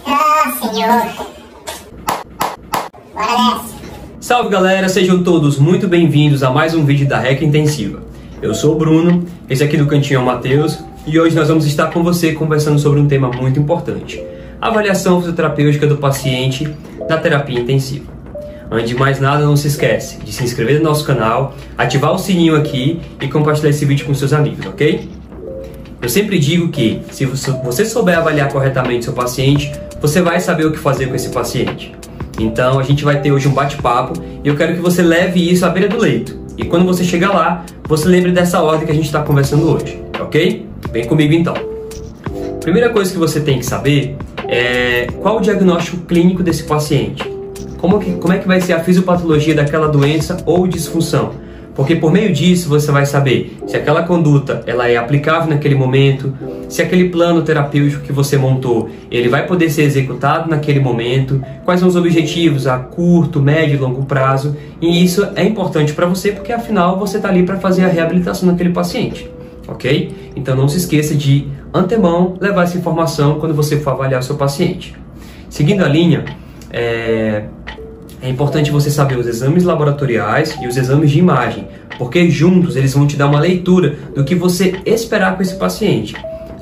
Ah, senhor. Bora nessa. Salve galera, sejam todos muito bem-vindos a mais um vídeo da REC Intensiva. Eu sou o Bruno, esse aqui do cantinho é o Matheus e hoje nós vamos estar com você conversando sobre um tema muito importante: a avaliação fisioterapêutica do paciente na terapia intensiva. Antes de mais nada, não se esquece de se inscrever no nosso canal, ativar o sininho aqui e compartilhar esse vídeo com seus amigos, ok? Eu sempre digo que, se você souber avaliar corretamente seu paciente, você vai saber o que fazer com esse paciente. Então, a gente vai ter hoje um bate-papo e eu quero que você leve isso à beira do leito. E quando você chegar lá, você lembre dessa ordem que a gente está conversando hoje, ok? Vem comigo então. Primeira coisa que você tem que saber é qual o diagnóstico clínico desse paciente. Como é que vai ser a fisiopatologia daquela doença ou disfunção? Porque por meio disso você vai saber se aquela conduta ela é aplicável naquele momento, se aquele plano terapêutico que você montou ele vai poder ser executado naquele momento, quais são os objetivos a curto, médio e longo prazo. E isso é importante para você porque afinal você está ali para fazer a reabilitação daquele paciente, ok? Então não se esqueça de antemão levar essa informação quando você for avaliar o seu paciente. Seguindo a linha, é importante você saber os exames laboratoriais e os exames de imagem, porque juntos eles vão te dar uma leitura do que você esperar com esse paciente.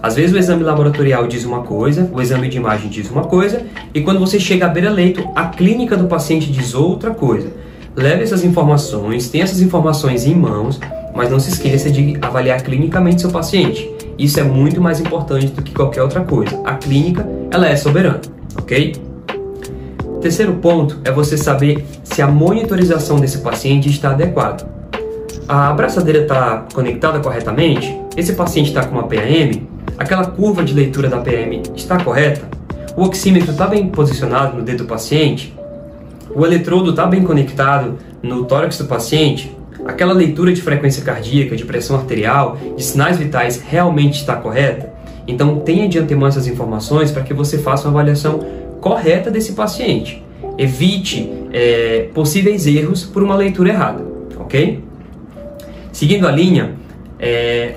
Às vezes o exame laboratorial diz uma coisa, o exame de imagem diz uma coisa, e quando você chega à beira-leito, a clínica do paciente diz outra coisa. Leve essas informações, tenha essas informações em mãos, mas não se esqueça de avaliar clinicamente seu paciente. Isso é muito mais importante do que qualquer outra coisa. A clínica, ela é soberana, ok? Terceiro ponto é você saber se a monitorização desse paciente está adequada. A abraçadeira está conectada corretamente? Esse paciente está com uma PAM? Aquela curva de leitura da PAM está correta? O oxímetro está bem posicionado no dedo do paciente? O eletrodo está bem conectado no tórax do paciente? Aquela leitura de frequência cardíaca, de pressão arterial, de sinais vitais realmente está correta? Então tenha de antemão essas informações para que você faça uma avaliação correta desse paciente. Evite possíveis erros por uma leitura errada, ok? Seguindo a linha,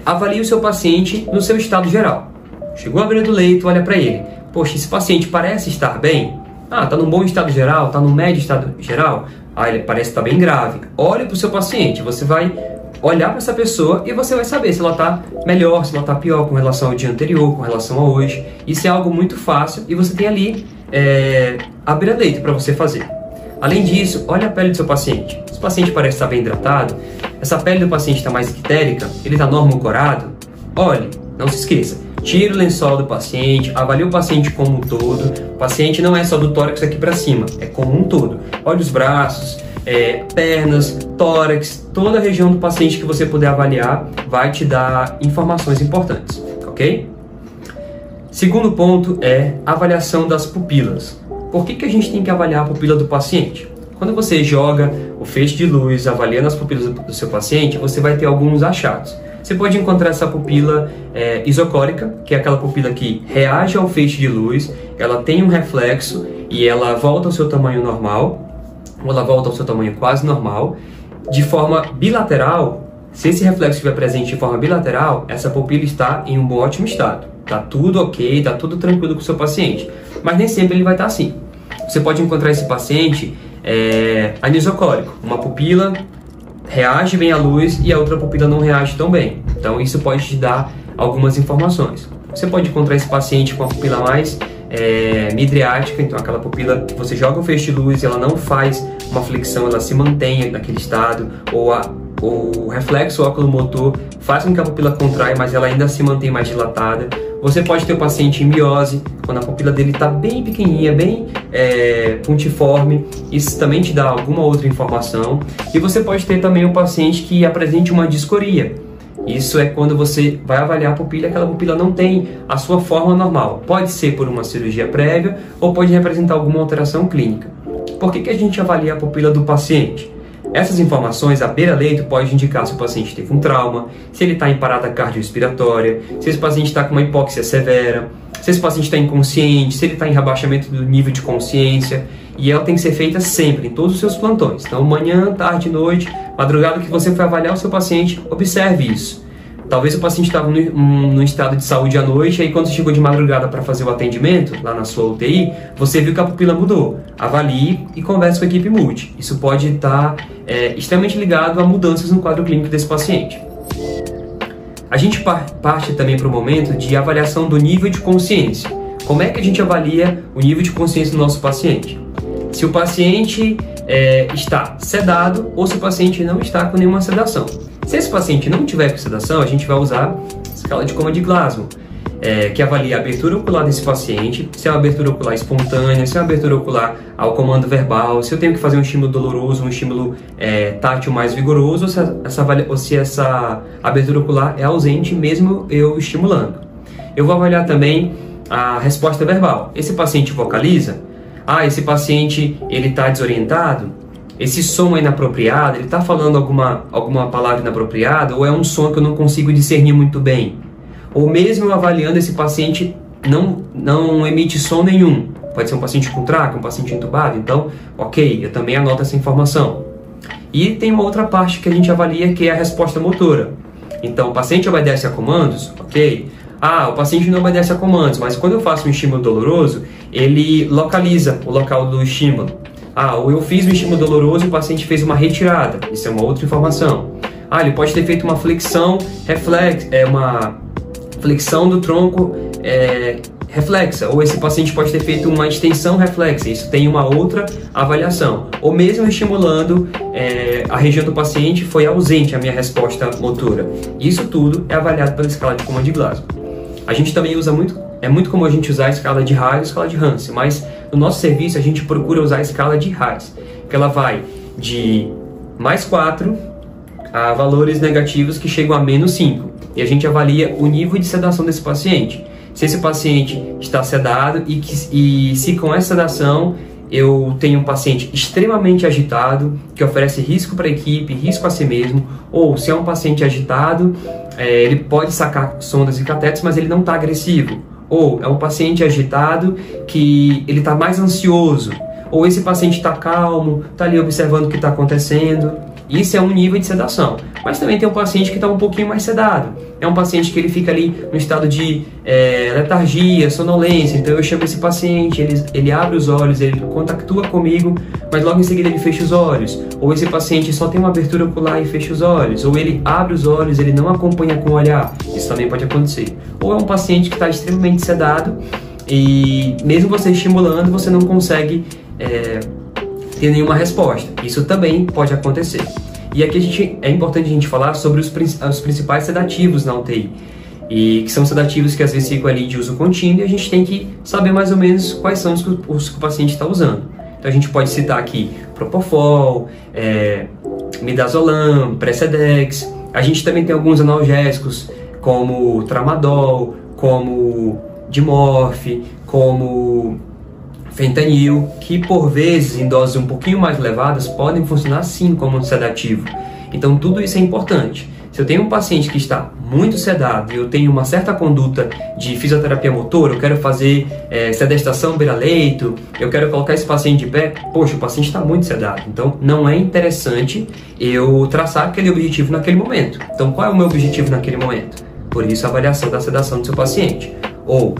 avalie o seu paciente no seu estado geral. Chegou à beira do leito, olha para ele. Poxa, esse paciente parece estar bem? Ah, está num bom estado geral? Está num médio estado geral? Ah, ele parece estar bem grave. Olhe para o seu paciente, você vai olhar para essa pessoa e você vai saber se ela está melhor, se ela está pior com relação ao dia anterior, com relação a hoje. Isso é algo muito fácil e você tem ali a beira-leito para você fazer. Além disso, olha a pele do seu paciente. Se o paciente parece estar bem hidratado, essa pele do paciente está mais ictérica, ele está normocorado, olhe, não se esqueça, tire o lençol do paciente, avalie o paciente como um todo. O paciente não é só do tórax aqui para cima, é como um todo. Olhe os braços, pernas, tórax, toda a região do paciente que você puder avaliar vai te dar informações importantes, ok? Segundo ponto é a avaliação das pupilas. Por que a gente tem que avaliar a pupila do paciente? Quando você joga o feixe de luz avaliando as pupilas do seu paciente, você vai ter alguns achados. Você pode encontrar essa pupila isocórica, que é aquela pupila que reage ao feixe de luz, ela tem um reflexo e ela volta ao seu tamanho normal, ou ela volta ao seu tamanho quase normal. De forma bilateral, se esse reflexo estiver presente de forma bilateral, essa pupila está em um ótimo estado. Está tudo ok, está tudo tranquilo com o seu paciente. Mas nem sempre ele vai estar assim. Você pode encontrar esse paciente anisocórico. Uma pupila reage bem à luz e a outra pupila não reage tão bem. Então isso pode te dar algumas informações. Você pode encontrar esse paciente com a pupila mais midriática, então aquela pupila que você joga o feixe de luz e ela não faz uma flexão, ela se mantém naquele estado, ou o reflexo oculomotor faz com que a pupila contraia, mas ela ainda se mantém mais dilatada. Você pode ter o paciente em miose, quando a pupila dele está bem pequenininha, bem puntiforme, isso também te dá alguma outra informação. E você pode ter também um paciente que apresente uma discoria. Isso é quando você vai avaliar a pupila, aquela pupila não tem a sua forma normal. Pode ser por uma cirurgia prévia ou pode representar alguma alteração clínica. Por que a gente avalia a pupila do paciente? Essas informações, a beira-leito pode indicar se o paciente teve um trauma, se ele está em parada cardiorrespiratória, se esse paciente está com uma hipóxia severa, se esse paciente está inconsciente, se ele está em rebaixamento do nível de consciência. E ela tem que ser feita sempre, em todos os seus plantões. Então, manhã, tarde, noite, madrugada que você for avaliar o seu paciente, observe isso. Talvez o paciente estava no estado de saúde à noite, aí quando você chegou de madrugada para fazer o atendimento, lá na sua UTI, você viu que a pupila mudou. Avalie e converse com a equipe multi. Isso pode estar extremamente ligado a mudanças no quadro clínico desse paciente. A gente parte também para o momento de avaliação do nível de consciência. Como é que a gente avalia o nível de consciência do nosso paciente? Se o paciente está sedado ou se o paciente não está com nenhuma sedação. Se esse paciente não tiver com sedação, a gente vai usar a escala de coma de Glasgow, que avalia a abertura ocular desse paciente, se é uma abertura ocular espontânea, se é uma abertura ocular ao comando verbal, se eu tenho que fazer um estímulo doloroso, um estímulo tátil mais vigoroso, ou se essa abertura ocular é ausente mesmo eu estimulando. Eu vou avaliar também a resposta verbal. Esse paciente vocaliza? Esse paciente ele está desorientado? Esse som é inapropriado? Ele está falando alguma palavra inapropriada? Ou é um som que eu não consigo discernir muito bem? Ou mesmo avaliando, esse paciente não emite som nenhum. Pode ser um paciente com traque, um paciente entubado. Então, ok, eu também anoto essa informação. E tem uma outra parte que a gente avalia, que é a resposta motora. Então, o paciente obedece a comandos? Ok. O paciente não obedece a comandos, mas quando eu faço um estímulo doloroso, ele localiza o local do estímulo. Ou eu fiz um estímulo doloroso e o paciente fez uma retirada. Isso é uma outra informação. Ele pode ter feito uma flexão uma flexão do tronco reflexa. Ou esse paciente pode ter feito uma extensão reflexa. Isso tem uma outra avaliação. Ou mesmo estimulando a região do paciente foi ausente a minha resposta motora. Isso tudo é avaliado pela escala de coma de Glasgow. A gente também usa é muito comum a gente usar a escala de Harris e a escala de Hansen, mas no nosso serviço a gente procura usar a escala de Harris, que ela vai de +4 a valores negativos que chegam a -5. E a gente avalia o nível de sedação desse paciente. Se esse paciente está sedado e se com essa sedação eu tenho um paciente extremamente agitado, que oferece risco para a equipe, risco a si mesmo, ou se é um paciente agitado, ele pode sacar sondas e catetes, mas ele não está agressivo. Ou é um paciente agitado que ele está mais ansioso, ou esse paciente está calmo, está ali observando o que está acontecendo. Isso é um nível de sedação. Mas também tem um paciente que está um pouquinho mais sedado. É um paciente que ele fica ali no estado de letargia, sonolência. Então eu chamo esse paciente, ele abre os olhos, ele contactua comigo, mas logo em seguida ele fecha os olhos. Ou esse paciente só tem uma abertura ocular e fecha os olhos. Ou ele abre os olhos, ele não acompanha com o olhar. Isso também pode acontecer. Ou é um paciente que está extremamente sedado e mesmo você estimulando, você não consegue ter nenhuma resposta. Isso também pode acontecer. E aqui é importante a gente falar sobre os principais sedativos na UTI. E que são sedativos que às vezes ficam ali de uso contínuo e a gente tem que saber mais ou menos quais são os que o paciente está usando. Então a gente pode citar aqui Propofol, Midazolam, Precedex. A gente também tem alguns analgésicos como Tramadol, como Dimorf, como Fentanil, que por vezes em doses um pouquinho mais elevadas podem funcionar sim como um sedativo. Então tudo isso é importante. Se eu tenho um paciente que está muito sedado e eu tenho uma certa conduta de fisioterapia motora, eu quero fazer sedestação beira-leito, eu quero colocar esse paciente de pé, poxa, o paciente está muito sedado. Então não é interessante eu traçar aquele objetivo naquele momento. Então qual é o meu objetivo naquele momento? Por isso a avaliação da sedação do seu paciente. Ou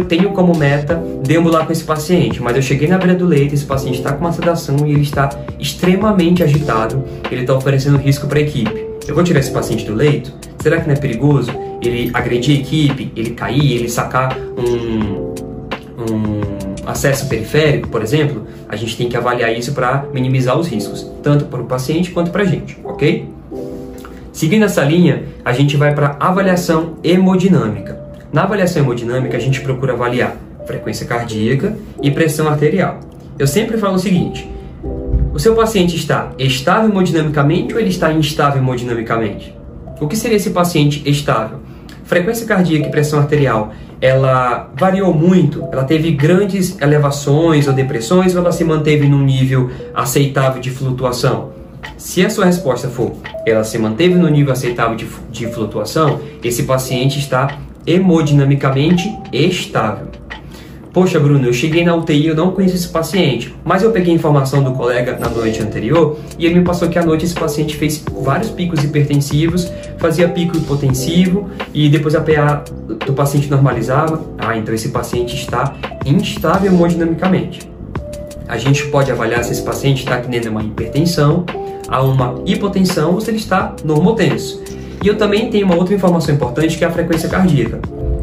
tenho como meta deambular com esse paciente, mas eu cheguei na beira do leito, esse paciente está com uma sedação e ele está extremamente agitado, ele está oferecendo risco para a equipe. Eu vou tirar esse paciente do leito? Será que não é perigoso ele agredir a equipe, ele cair, ele sacar um acesso periférico, por exemplo? A gente tem que avaliar isso para minimizar os riscos, tanto para o paciente quanto para a gente, ok? Seguindo essa linha, a gente vai para a avaliação hemodinâmica. Na avaliação hemodinâmica, a gente procura avaliar frequência cardíaca e pressão arterial. Eu sempre falo o seguinte: o seu paciente está estável hemodinamicamente ou ele está instável hemodinamicamente? O que seria esse paciente estável? Frequência cardíaca e pressão arterial, ela variou muito? Ela teve grandes elevações ou depressões ou ela se manteve num nível aceitável de flutuação? Se a sua resposta for, ela se manteve no nível aceitável de flutuação, esse paciente está hemodinamicamente estável. Poxa, Bruno, eu cheguei na UTI, eu não conheço esse paciente, mas eu peguei informação do colega na noite anterior e ele me passou que à noite esse paciente fez vários picos hipertensivos, fazia pico hipotensivo e depois a PA do paciente normalizava. Então esse paciente está instável hemodinamicamente. A gente pode avaliar se esse paciente está tendo uma hipertensão, a uma hipotensão ou se ele está normotenso. E eu também tenho uma outra informação importante que é a frequência cardíaca.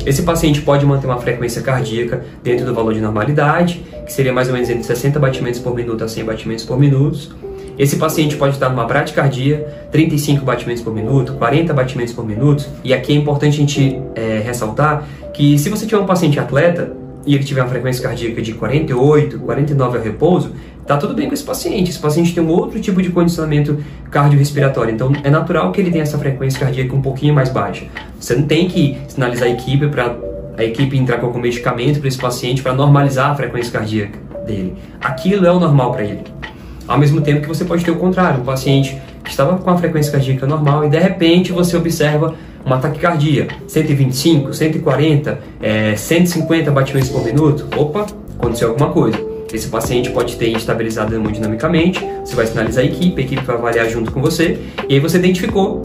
Esse paciente pode manter uma frequência cardíaca dentro do valor de normalidade, que seria mais ou menos entre 60 batimentos por minuto a 100 batimentos por minuto. Esse paciente pode estar numa bradicardia, 35 batimentos por minuto, 40 batimentos por minuto. E aqui é importante a gente ressaltar que se você tiver um paciente atleta e ele tiver uma frequência cardíaca de 48, 49 ao repouso, tá tudo bem com esse paciente. Esse paciente tem um outro tipo de condicionamento cardiorrespiratório, então é natural que ele tenha essa frequência cardíaca um pouquinho mais baixa. Você não tem que sinalizar a equipe para a equipe entrar com algum medicamento para esse paciente para normalizar a frequência cardíaca dele. Aquilo é o normal para ele. Ao mesmo tempo que você pode ter o contrário, um paciente que estava com a frequência cardíaca normal e de repente você observa uma taquicardia, 125, 140, 150 batimentos por minuto. Opa, aconteceu alguma coisa. Esse paciente pode ter instabilizado hemodinamicamente, você vai sinalizar a equipe vai avaliar junto com você, e aí você identificou.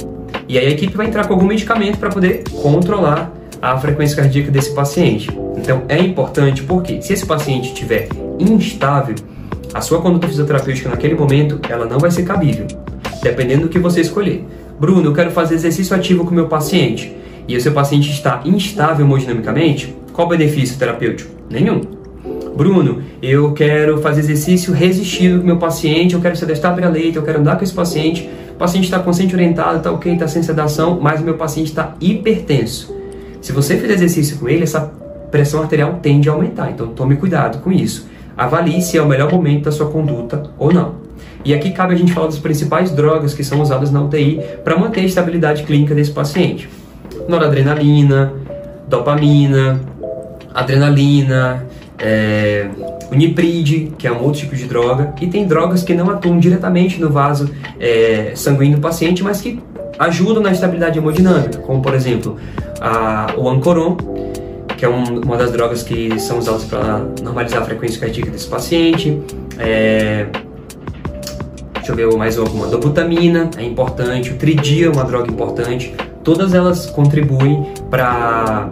E aí a equipe vai entrar com algum medicamento para poder controlar a frequência cardíaca desse paciente. Então é importante porque se esse paciente estiver instável, a sua conduta fisioterapêutica naquele momento, ela não vai ser cabível, dependendo do que você escolher. Bruno, eu quero fazer exercício ativo com o meu paciente, e o seu paciente está instável hemodinamicamente, qual o benefício terapêutico? Nenhum. Bruno, eu quero fazer exercício resistido com o meu paciente, eu quero sedestar para leite, eu quero andar com esse paciente, o paciente está consciente orientado, está ok, está sem sedação, mas o meu paciente está hipertenso. Se você fizer exercício com ele, essa pressão arterial tende a aumentar, então tome cuidado com isso. Avalie se é o melhor momento da sua conduta ou não. E aqui cabe a gente falar das principais drogas que são usadas na UTI para manter a estabilidade clínica desse paciente. Noradrenalina, dopamina, adrenalina, Unipride, que é um outro tipo de droga, e tem drogas que não atuam diretamente no vaso sanguíneo do paciente, mas que ajudam na estabilidade hemodinâmica, como por exemplo o Ancoron, que é uma das drogas que são usadas para normalizar a frequência cardíaca desse paciente. Deixa eu ver mais alguma. Dobutamina é importante, o Tridia é uma droga importante. Todas elas contribuem para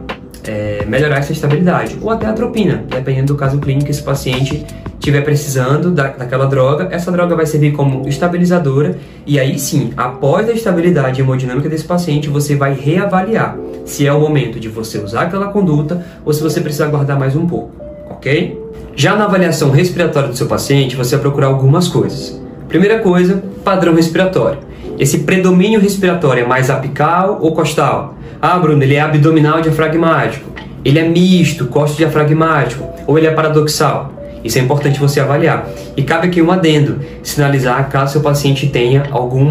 melhorar essa estabilidade. Ou até a atropina, dependendo do caso clínico que esse paciente estiver precisando daquela droga. Essa droga vai servir como estabilizadora e aí sim, após a estabilidade hemodinâmica desse paciente, você vai reavaliar se é o momento de você usar aquela conduta ou se você precisa aguardar mais um pouco, ok? Já na avaliação respiratória do seu paciente, você vai procurar algumas coisas. Primeira coisa, padrão respiratório. Esse predomínio respiratório é mais apical ou costal? Bruno, ele é abdominal diafragmático, ele é misto, costo-diafragmático, ou ele é paradoxal? Isso é importante você avaliar. E cabe aqui um adendo, sinalizar caso seu paciente tenha algum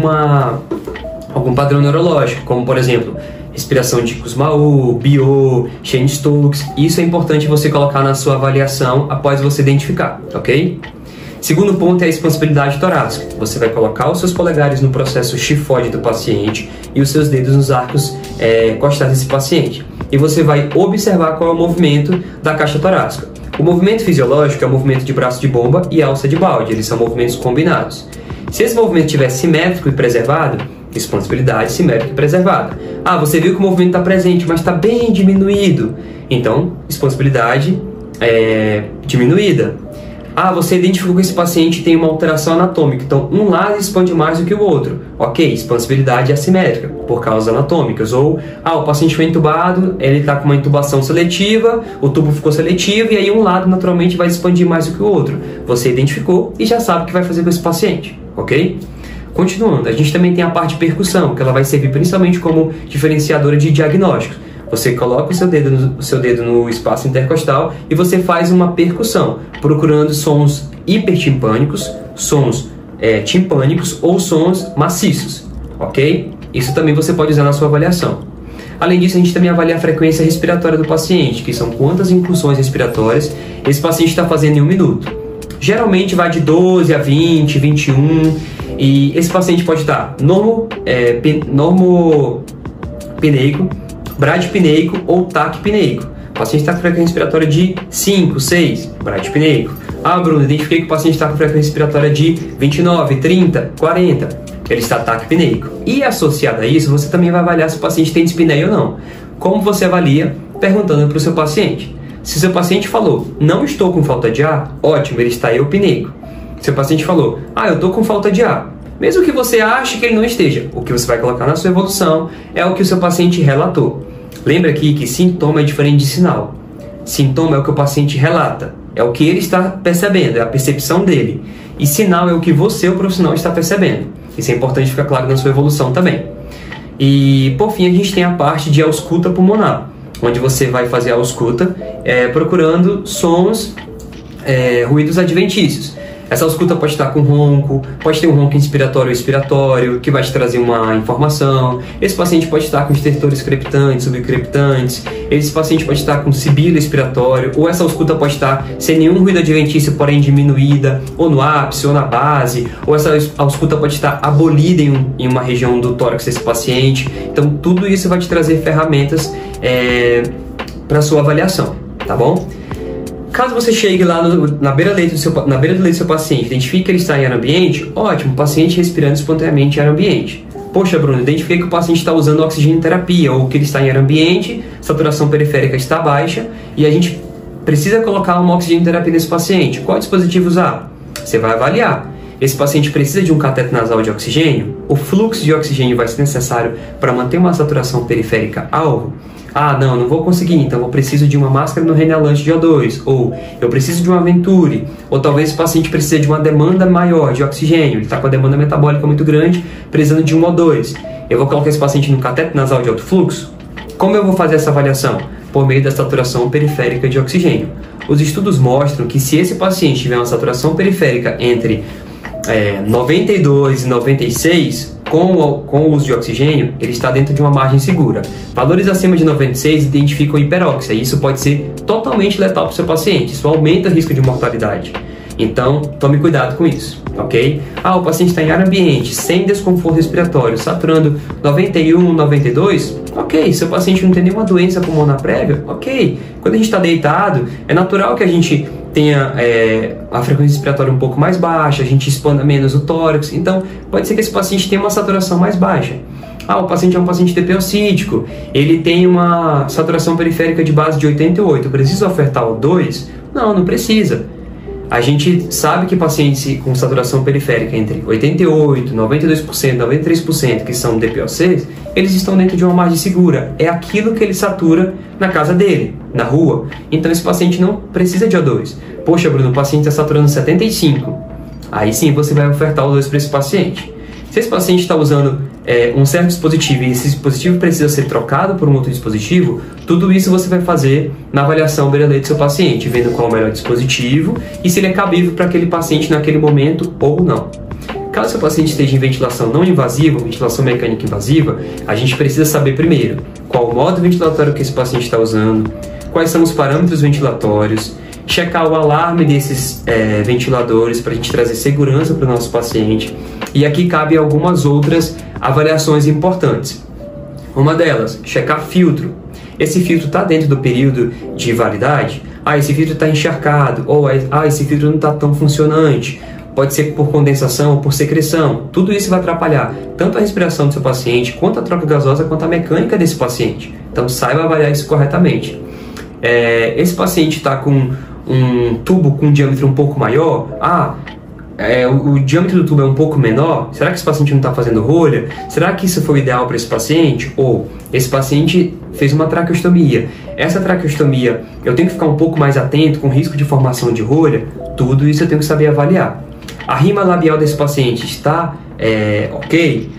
padrão neurológico, como por exemplo, respiração de Kussmaul, Biot, Cheyne-Stokes. Isso é importante você colocar na sua avaliação após você identificar, ok? Segundo ponto é a expansibilidade torácica. Você vai colocar os seus polegares no processo chifóide do paciente e os seus dedos nos arcos costais desse paciente. E você vai observar qual é o movimento da caixa torácica. O movimento fisiológico é o movimento de braço de bomba e alça de balde. Eles são movimentos combinados. Se esse movimento estiver simétrico e preservado, expansibilidade simétrica e preservada. Você viu que o movimento está presente, mas está bem diminuído. Então, expansibilidade diminuída. Você identificou que esse paciente tem uma alteração anatômica, então um lado expande mais do que o outro. Ok, expansibilidade assimétrica, por causas anatômicas. Ou, o paciente foi intubado, ele está com uma intubação seletiva, o tubo ficou seletivo e aí um lado naturalmente vai expandir mais do que o outro. Você identificou e já sabe o que vai fazer com esse paciente, ok? Continuando, a gente também tem a parte de percussão, que ela vai servir principalmente como diferenciadora de diagnóstico. Você coloca o seu dedo no espaço intercostal e você faz uma percussão, procurando sons hipertimpânicos, sons timpânicos ou sons maciços, ok? Isso também você pode usar na sua avaliação. Além disso, a gente também avalia a frequência respiratória do paciente, que são quantas incursões respiratórias esse paciente está fazendo em 1 minuto. Geralmente vai de 12 a 20, 21, e esse paciente pode estar normopineico, bradipineico ou taquipineico. o paciente está com frequência respiratória de 5, 6, bradiapneico. Ah, Bruno, identifiquei que o paciente está com frequência respiratória de 29, 30, 40, ele está taquipneico. E associado a isso, você também vai avaliar se o paciente tem dispneia ou não. Como você avalia? Perguntando para o seu paciente. Se o seu paciente falou, não estou com falta de ar, ótimo, ele está eupneico. Se o paciente falou, eu estou com falta de ar, mesmo que você ache que ele não esteja, o que você vai colocar na sua evolução é o que o seu paciente relatou. Lembra aqui que sintoma é diferente de sinal. Sintoma é o que o paciente relata, é o que ele está percebendo, é a percepção dele. E sinal é o que você, o profissional, está percebendo. Isso é importante ficar claro na sua evolução também. E, por fim, a gente tem a parte de ausculta pulmonar, onde você vai fazer a ausculta procurando sons, ruídos adventícios. Essa ausculta pode estar com ronco, pode ter um ronco inspiratório ou expiratório, que vai te trazer uma informação. Esse paciente pode estar com estertores crepitantes, subcrepitantes. Esse paciente pode estar com sibilo expiratório, ou essa ausculta pode estar sem nenhum ruído adventício, porém diminuída, ou no ápice, ou na base, ou essa ausculta pode estar abolida em uma região do tórax desse paciente. Então, tudo isso vai te trazer ferramentas para a sua avaliação, tá bom? Caso você chegue lá na beira do leito do seu paciente, identifique que ele está em ar ambiente, ótimo, paciente respirando espontaneamente em ar ambiente. Poxa, Bruno, identifiquei que o paciente está usando oxigênio terapia, ou que ele está em ar ambiente, saturação periférica está baixa, e a gente precisa colocar uma oxigênio terapia nesse paciente. Qual dispositivo usar? Você vai avaliar. Esse paciente precisa de um cateter nasal de oxigênio? O fluxo de oxigênio vai ser necessário para manter uma saturação periférica alvo? Não vou conseguir, então eu preciso de uma máscara no renalante de O2, ou eu preciso de uma Venturi, ou talvez o paciente precise de uma demanda maior de oxigênio, ele está com a demanda metabólica muito grande, precisando de um O2. Eu vou colocar esse paciente no cateter nasal de alto fluxo? Como eu vou fazer essa avaliação? Por meio da saturação periférica de oxigênio. Os estudos mostram que se esse paciente tiver uma saturação periférica entre 92 e 96, com o uso de oxigênio, ele está dentro de uma margem segura. Valores acima de 96 identificam hiperóxia, e isso pode ser totalmente letal para o seu paciente. Isso aumenta o risco de mortalidade. Então, tome cuidado com isso, ok? O paciente está em ar ambiente, sem desconforto respiratório, saturando 91, 92, ok. Seu paciente não tem nenhuma doença pulmonar prévia, ok. Quando a gente está deitado, é natural que a gente tenha a frequência respiratória um pouco mais baixa, a gente expanda menos o tórax, então pode ser que esse paciente tenha uma saturação mais baixa. O paciente é um paciente DPO-cítico, ele tem uma saturação periférica de base de 88, precisa ofertar o 2? Não precisa. A gente sabe que pacientes com saturação periférica entre 88%, 92%, 93%, que são DPOCs, eles estão dentro de uma margem segura. É aquilo que ele satura na casa dele, na rua. Então esse paciente não precisa de O2. Poxa, Bruno, o paciente está saturando 75. Aí sim você vai ofertar O2 para esse paciente. Se esse paciente está usando um certo dispositivo e esse dispositivo precisa ser trocado por um outro dispositivo, tudo isso você vai fazer na avaliação beira-leito do seu paciente, vendo qual é o melhor dispositivo e se ele é cabível para aquele paciente naquele momento ou não. Caso seu paciente esteja em ventilação não invasiva, ventilação mecânica invasiva, a gente precisa saber primeiro qual o modo ventilatório que esse paciente está usando, quais são os parâmetros ventilatórios, checar o alarme desses ventiladores para a gente trazer segurança para o nosso paciente. E aqui cabe algumas outras avaliações importantes. Uma delas, checar filtro. Esse filtro está dentro do período de validade? Esse filtro está encharcado, ou esse filtro não está tão funcionante. Pode ser por condensação ou por secreção. Tudo isso vai atrapalhar tanto a respiração do seu paciente, quanto a troca gasosa, quanto a mecânica desse paciente. Então saiba avaliar isso corretamente. Esse paciente está com um tubo com um diâmetro um pouco maior, o diâmetro do tubo é um pouco menor, será que esse paciente não está fazendo rolha? Será que isso foi o ideal para esse paciente? Ou esse paciente fez uma traqueostomia, essa traqueostomia eu tenho que ficar um pouco mais atento com risco de formação de rolha? Tudo isso eu tenho que saber avaliar. A rima labial desse paciente está ok?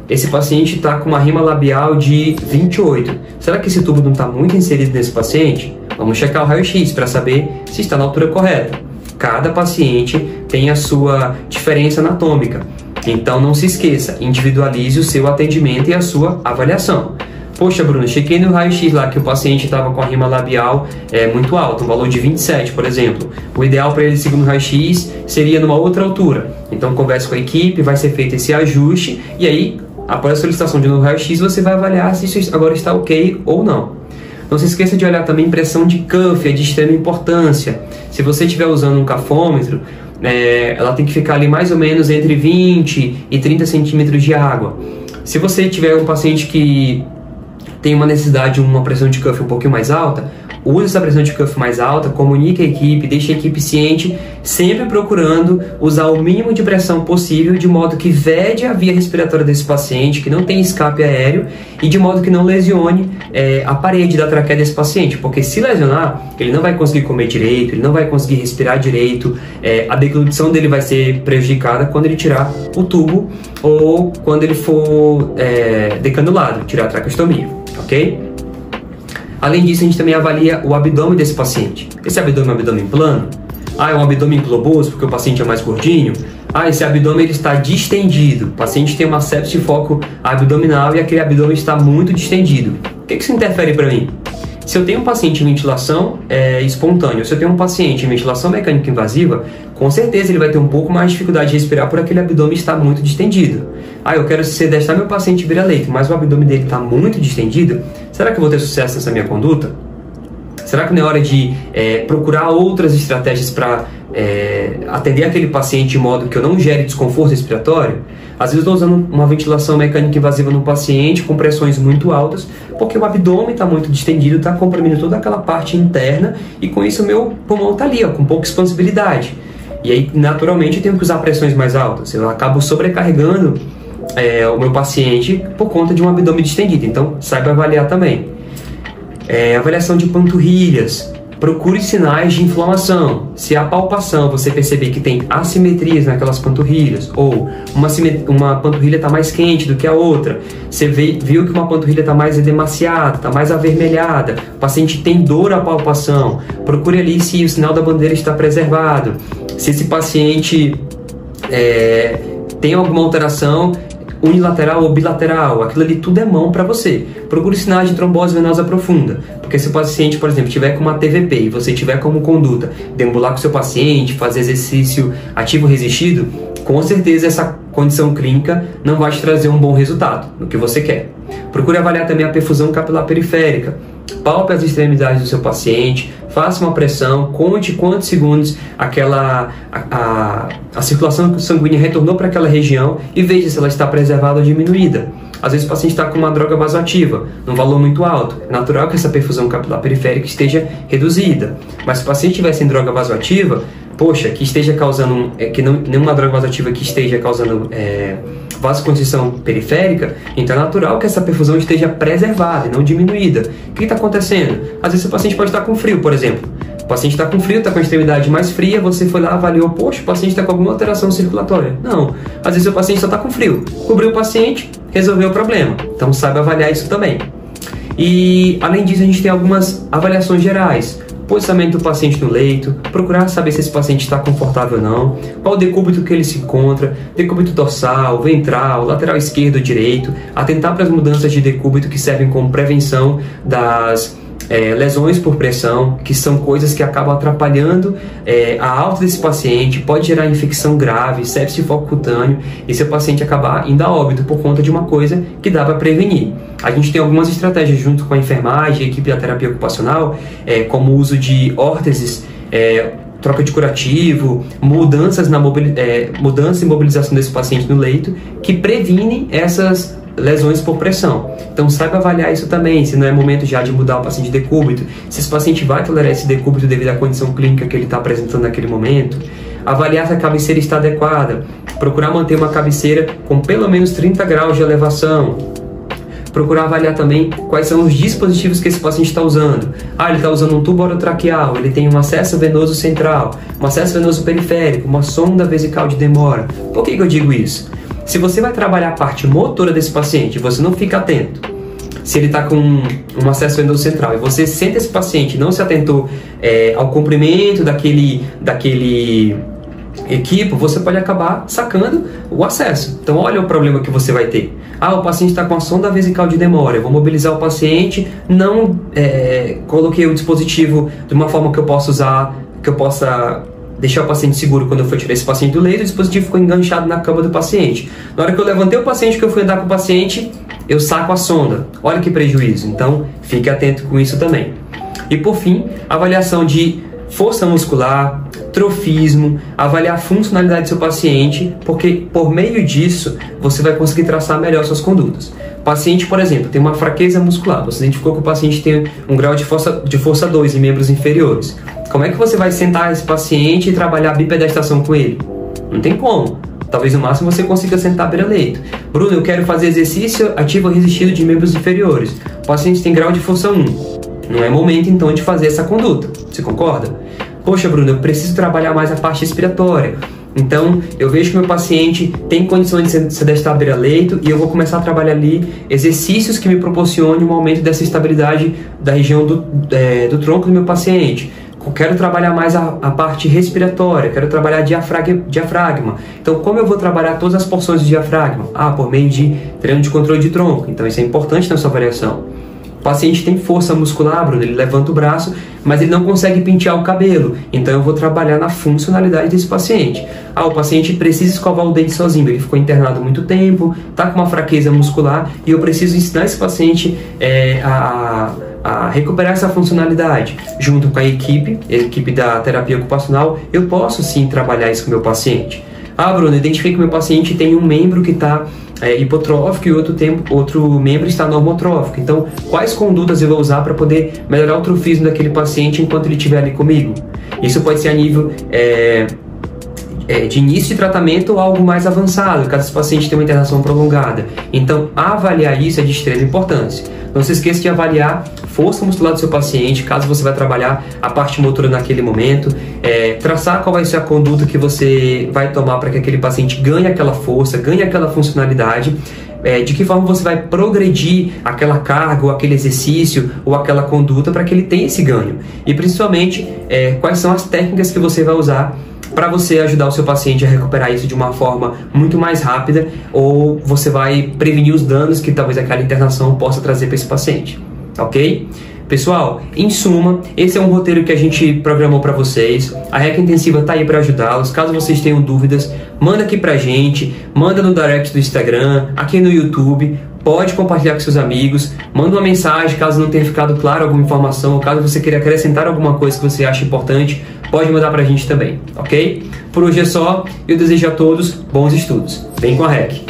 Esse paciente está com uma rima labial de 28. Será que esse tubo não está muito inserido nesse paciente? Vamos checar o raio-x para saber se está na altura correta. Cada paciente tem a sua diferença anatômica. Então não se esqueça, individualize o seu atendimento e a sua avaliação. Poxa, Bruno, chequei no raio-x lá que o paciente estava com a rima labial muito alta, um valor de 27, por exemplo. O ideal para ele, segundo o raio-x, seria numa outra altura. Então converse com a equipe, vai ser feito esse ajuste e aí, após a solicitação de novo raio-x, você vai avaliar se isso agora está ok ou não. Não se esqueça de olhar também pressão de cuff, é de extrema importância. Se você estiver usando um cafômetro, ela tem que ficar ali mais ou menos entre 20 e 30 centímetros de água. Se você tiver um paciente que tem uma necessidade de uma pressão de cuff um pouquinho mais alta, use essa pressão de cuff mais alta, comunique a equipe, deixe a equipe ciente, sempre procurando usar o mínimo de pressão possível, de modo que vede a via respiratória desse paciente, que não tem escape aéreo, e de modo que não lesione a parede da traqueia desse paciente, porque se lesionar, ele não vai conseguir comer direito, ele não vai conseguir respirar direito, a deglutição dele vai ser prejudicada quando ele tirar o tubo ou quando ele for decanulado, tirar a traqueostomia, ok? Além disso, a gente também avalia o abdômen desse paciente. Esse abdômen é um abdômen plano? É um abdômen globoso porque o paciente é mais gordinho? Esse abdômen ele está distendido. O paciente tem uma sepse de foco abdominal e aquele abdômen está muito distendido. O que isso interfere para mim? Se eu tenho um paciente em ventilação espontânea, se eu tenho um paciente em ventilação mecânica invasiva, com certeza ele vai ter um pouco mais de dificuldade de respirar por aquele abdômen estar muito distendido. Eu quero sedestar meu paciente vira-leito, mas o abdômen dele está muito distendido. Será que eu vou ter sucesso nessa minha conduta? Será que não é hora de procurar outras estratégias para atender aquele paciente de modo que eu não gere desconforto respiratório? Às vezes eu estou usando uma ventilação mecânica invasiva no paciente com pressões muito altas, porque o abdômen está muito distendido, está comprimindo toda aquela parte interna e com isso o meu pulmão está ali, com pouca expansibilidade. E aí, naturalmente, eu tenho que usar pressões mais altas. Eu acabo sobrecarregando o meu paciente por conta de um abdômen distendido. Então, saiba avaliar também. Avaliação de panturrilhas. Procure sinais de inflamação. Se a palpação você perceber que tem assimetrias naquelas panturrilhas, ou uma panturrilha está mais quente do que a outra, você viu que uma panturrilha está mais edemaciada, está mais avermelhada, o paciente tem dor à palpação, procure ali se o sinal da bandeira está preservado. Se esse paciente tem alguma alteração unilateral ou bilateral, aquilo ali tudo é mão para você. Procure sinais de trombose venosa profunda, porque se o paciente, por exemplo, tiver com uma TVP e você tiver como conduta deambular com o seu paciente, fazer exercício ativo resistido, com certeza essa condição clínica não vai te trazer um bom resultado no que você quer. Procure avaliar também a perfusão capilar periférica. Palpe as extremidades do seu paciente, faça uma pressão, conte quantos segundos a circulação sanguínea retornou para aquela região e veja se ela está preservada ou diminuída. Às vezes o paciente está com uma droga vasoativa, num valor muito alto. É natural que essa perfusão capilar periférica esteja reduzida. Mas se o paciente estiver sem droga vasoativa, que esteja causando, nenhuma droga vasoativa que esteja causando vasoconstrição periférica, então é natural que essa perfusão esteja preservada e não diminuída. O que está acontecendo? Às vezes o paciente pode estar com frio, por exemplo. O paciente está com frio, está com a extremidade mais fria, você foi lá, avaliou, o paciente está com alguma alteração circulatória. Não, às vezes o paciente só está com frio. Cobriu o paciente, resolveu o problema. Então saiba avaliar isso também. E além disso, a gente tem algumas avaliações gerais. Posicionamento do paciente no leito, procurar saber se esse paciente está confortável ou não, qual o decúbito que ele se encontra, decúbito dorsal, ventral, lateral esquerdo ou direito, atentar para as mudanças de decúbito que servem como prevenção das lesões por pressão, que são coisas que acabam atrapalhando a alta desse paciente, pode gerar infecção grave, sepse de foco cutâneo, e seu paciente acabar indo a óbito por conta de uma coisa que dá para prevenir. A gente tem algumas estratégias junto com a enfermagem, a equipe da terapia ocupacional, como o uso de órteses, troca de curativo, mudanças e mobilização desse paciente no leito, que previnem essas lesões por pressão. Então saiba avaliar isso também, se não é momento já de mudar o paciente de decúbito, se esse paciente vai tolerar esse decúbito devido à condição clínica que ele está apresentando naquele momento. Avaliar se a cabeceira está adequada, procurar manter uma cabeceira com pelo menos 30 graus de elevação. Procurar avaliar também quais são os dispositivos que esse paciente está usando. Ele está usando um tubo orotraqueal, ele tem um acesso venoso central, um acesso venoso periférico, uma sonda vesical de demora. Por que eu digo isso? Se você vai trabalhar a parte motora desse paciente e você não fica atento, se ele está com um acesso venoso central e você sente esse paciente e não se atentou ao comprimento daquele equipo, você pode acabar sacando o acesso. Então olha o problema que você vai ter. O paciente está com a sonda vesical de demora, eu vou mobilizar o paciente, não coloquei o dispositivo de uma forma que eu possa deixar o paciente seguro quando eu for tirar esse paciente do leito, o dispositivo ficou enganchado na cama do paciente. Na hora que eu levantei o paciente, que eu fui andar com o paciente, eu saco a sonda. Olha que prejuízo. Então, fique atento com isso também. E por fim, avaliação de força muscular, trofismo, avaliar a funcionalidade do seu paciente, porque por meio disso você vai conseguir traçar melhor suas condutas. O paciente, por exemplo, tem uma fraqueza muscular, você identificou que o paciente tem um grau de força 2 em membros inferiores. Como é que você vai sentar esse paciente e trabalhar a bipedestação com ele? Não tem como. Talvez no máximo você consiga sentar à beira-leito. Bruno, eu quero fazer exercício ativo resistido de membros inferiores. O paciente tem grau de força 1. Não é momento, então, de fazer essa conduta. Você concorda? Poxa, Bruno, eu preciso trabalhar mais a parte respiratória. Então, eu vejo que meu paciente tem condições de se destar à beira-leito e eu vou começar a trabalhar ali exercícios que me proporcionem um aumento dessa estabilidade da região do tronco do meu paciente. Eu quero trabalhar mais a parte respiratória, quero trabalhar diafragma. Então, como eu vou trabalhar todas as porções do diafragma? Por meio de treino de controle de tronco. Então, isso é importante na sua avaliação. O paciente tem força muscular, Bruno, ele levanta o braço, mas ele não consegue pentear o cabelo. Então eu vou trabalhar na funcionalidade desse paciente. O paciente precisa escovar o dente sozinho, ele ficou internado há muito tempo, está com uma fraqueza muscular e eu preciso ensinar esse paciente a recuperar essa funcionalidade. Junto com a equipe da terapia ocupacional, eu posso sim trabalhar isso com o meu paciente. Bruno, identifiquei que o meu paciente tem um membro que está hipotrófico e outro membro está normotrófico. Então, quais condutas eu vou usar para poder melhorar o trofismo daquele paciente enquanto ele estiver ali comigo? Isso pode ser a nível de início de tratamento ou algo mais avançado, caso esse paciente tenha uma internação prolongada. Então, avaliar isso é de extrema importância. Não se esqueça de avaliar força muscular do seu paciente, caso você vai trabalhar a parte motora naquele momento, traçar qual vai ser a conduta que você vai tomar para que aquele paciente ganhe aquela força, ganhe aquela funcionalidade, de que forma você vai progredir aquela carga ou aquele exercício ou aquela conduta para que ele tenha esse ganho. E principalmente, quais são as técnicas que você vai usar para você ajudar o seu paciente a recuperar isso de uma forma muito mais rápida, ou você vai prevenir os danos que talvez aquela internação possa trazer para esse paciente, ok? Pessoal, em suma, esse é um roteiro que a gente programou para vocês. A Rec Intensiva está aí para ajudá-los. Caso vocês tenham dúvidas, manda aqui pra gente, manda no direct do Instagram, aqui no YouTube. Pode compartilhar com seus amigos, manda uma mensagem caso não tenha ficado claro alguma informação, ou caso você queira acrescentar alguma coisa que você acha importante, pode mandar pra gente também, ok? Por hoje é só, eu desejo a todos bons estudos. Vem com a Rec!